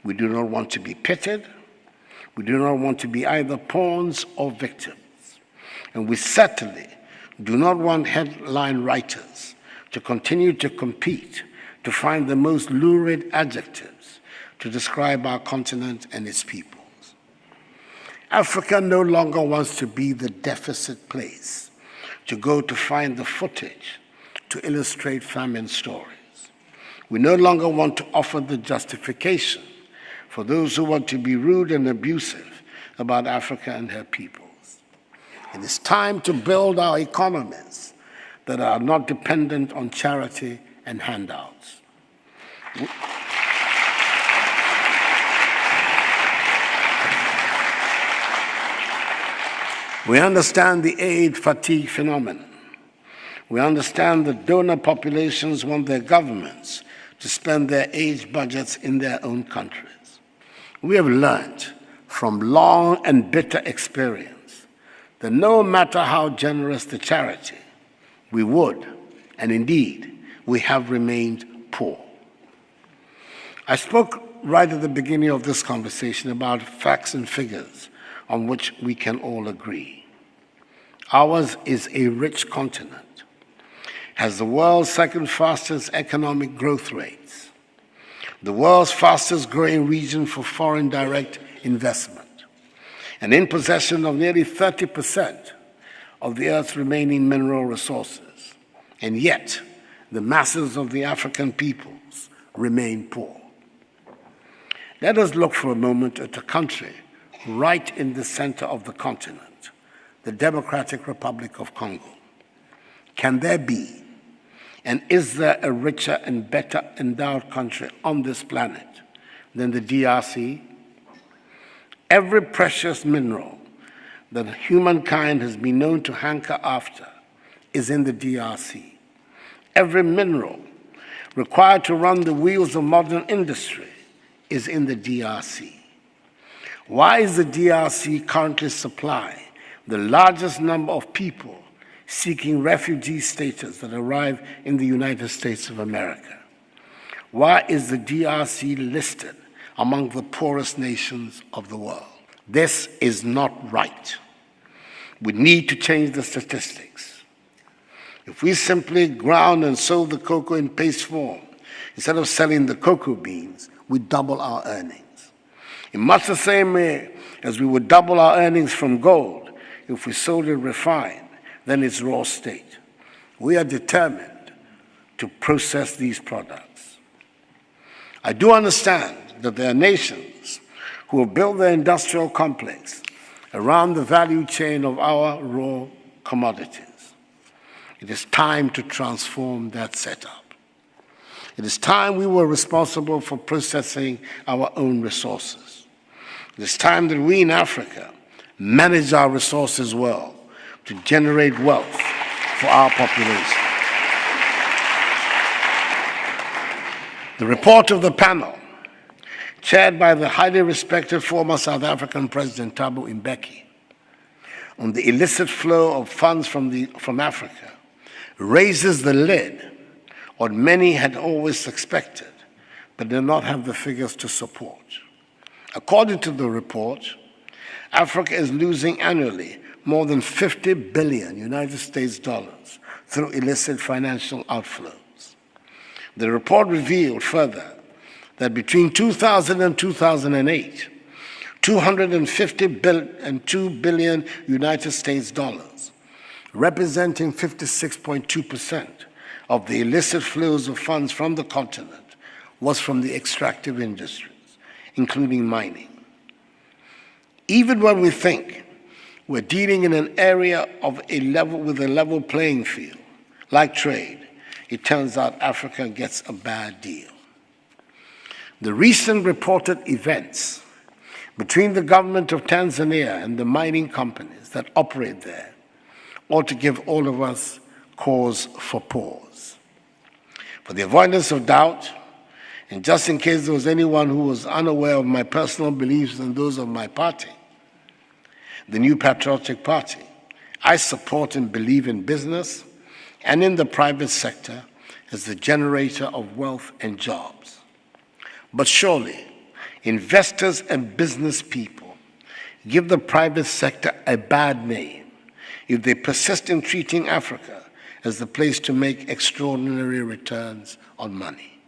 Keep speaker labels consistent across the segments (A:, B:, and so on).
A: We do not want to be pitied. We do not want to be either pawns or victims. And we certainly do not want headline writers to continue to compete to find the most lurid adjectives to describe our continent and its peoples. Africa no longer wants to be the deficit place to go to find the footage to illustrate famine stories. We no longer want to offer the justification for those who want to be rude and abusive about Africa and her peoples. It is time to build our economies that are not dependent on charity and handouts. We understand the aid fatigue phenomenon. We understand that donor populations want their governments to spend their aid budgets in their own countries. We have learned from long and bitter experience that no matter how generous the charity, we would, and indeed, we have remained poor. I spoke right at the beginning of this conversation about facts and figures on which we can all agree. Ours is a rich continent, has the world's second fastest economic growth rates, the world's fastest growing region for foreign direct investment, and in possession of nearly 30% of the Earth's remaining mineral resources. And yet, the masses of the African peoples remain poor. Let us look for a moment at a country right in the center of the continent, the Democratic Republic of Congo. Can there be, and is there a richer and better endowed country on this planet than the DRC? Every precious mineral that humankind has been known to hanker after is in the DRC. Every mineral required to run the wheels of modern industry is in the DRC. Why is the DRC currently supplying the largest number of people seeking refugee status that arrive in the United States of America? Why is the DRC listed among the poorest nations of the world? This is not right. We need to change the statistics. If we simply ground and sold the cocoa in paste form, instead of selling the cocoa beans, we double our earnings. In much the same way as we would double our earnings from gold if we sold it refined, than its raw state. We are determined to process these products. I do understand that there are nations who have built their industrial complex around the value chain of our raw commodities. It is time to transform that setup. It is time we were responsible for processing our own resources. It is time that we in Africa manage our resources well to generate wealth for our population. The report of the panel, chaired by the highly respected former South African President Thabo Mbeki, on the illicit flow of funds from Africa, raises the lid on many had always suspected, but did not have the figures to support. According to the report, Africa is losing annually more than 50 billion United States dollars through illicit financial outflows. The report revealed further that between 2000 and 2008, 2 billion United States dollars, representing 56.2% of the illicit flows of funds from the continent, was from the extractive industries, including mining. Even when we think we're dealing in an area with a level playing field, like trade, it turns out Africa gets a bad deal. The recent reported events between the government of Tanzania and the mining companies that operate there ought to give all of us cause for pause. For the avoidance of doubt, and just in case there was anyone who was unaware of my personal beliefs and those of my party, the New Patriotic Party, I support and believe in business and in the private sector as the generator of wealth and jobs. But surely, investors and business people give the private sector a bad name if they persist in treating Africa as the place to make extraordinary returns on money.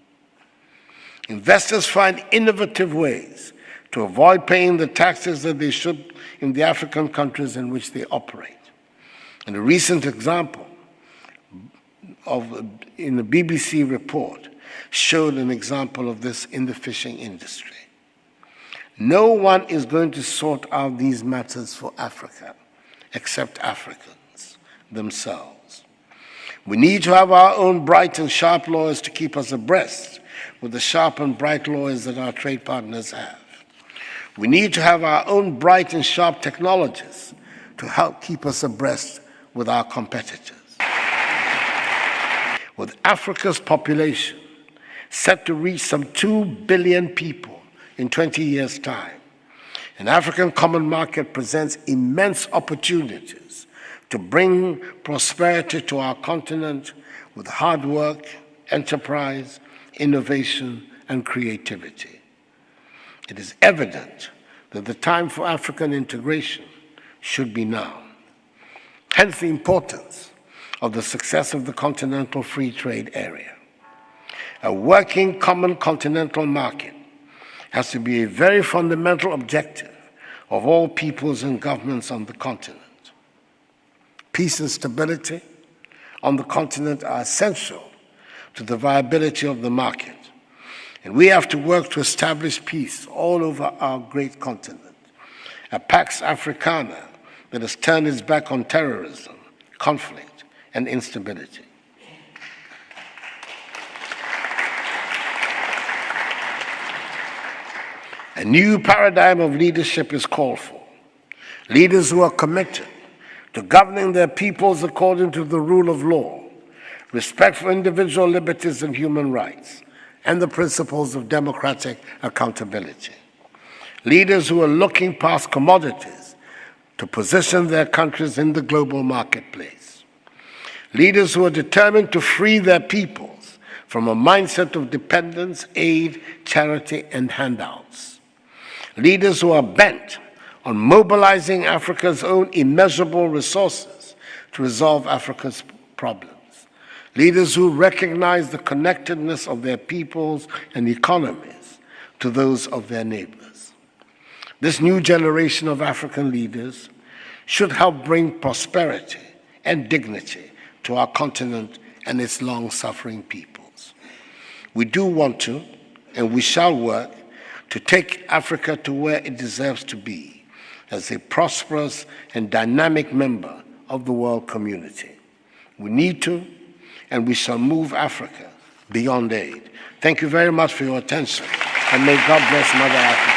A: Investors find innovative ways to avoid paying the taxes that they should in the African countries in which they operate. And a recent example in the BBC report showed an example of this in the fishing industry. No one is going to sort out these matters for Africa except Africans themselves. We need to have our own bright and sharp lawyers to keep us abreast with the sharp and bright lawyers that our trade partners have. We need to have our own bright and sharp technologists to help keep us abreast with our competitors. With Africa's population set to reach some 2 billion people in 20 years' time, an African common market presents immense opportunities to bring prosperity to our continent with hard work, enterprise, innovation, and creativity. It is evident that the time for African integration should be now. Hence the importance of the success of the Continental Free Trade Area. A working common continental market has to be a very fundamental objective of all peoples and governments on the continent. Peace and stability on the continent are essential to the viability of the market, and we have to work to establish peace all over our great continent, a Pax Africana that has turned its back on terrorism, conflict, and instability. A new paradigm of leadership is called for. Leaders who are committed to governing their peoples according to the rule of law, respect for individual liberties and human rights, and the principles of democratic accountability. Leaders who are looking past commodities to position their countries in the global marketplace. Leaders who are determined to free their peoples from a mindset of dependence, aid, charity, and handouts. Leaders who are bent on mobilizing Africa's own immeasurable resources to resolve Africa's problems. Leaders who recognize the connectedness of their peoples and economies to those of their neighbors. This new generation of African leaders should help bring prosperity and dignity to our continent and its long-suffering peoples. We do want to, and we shall work to take Africa to where it deserves to be as a prosperous and dynamic member of the world community. We need to, and we shall move Africa beyond aid. Thank you very much for your attention, and may God bless Mother Africa.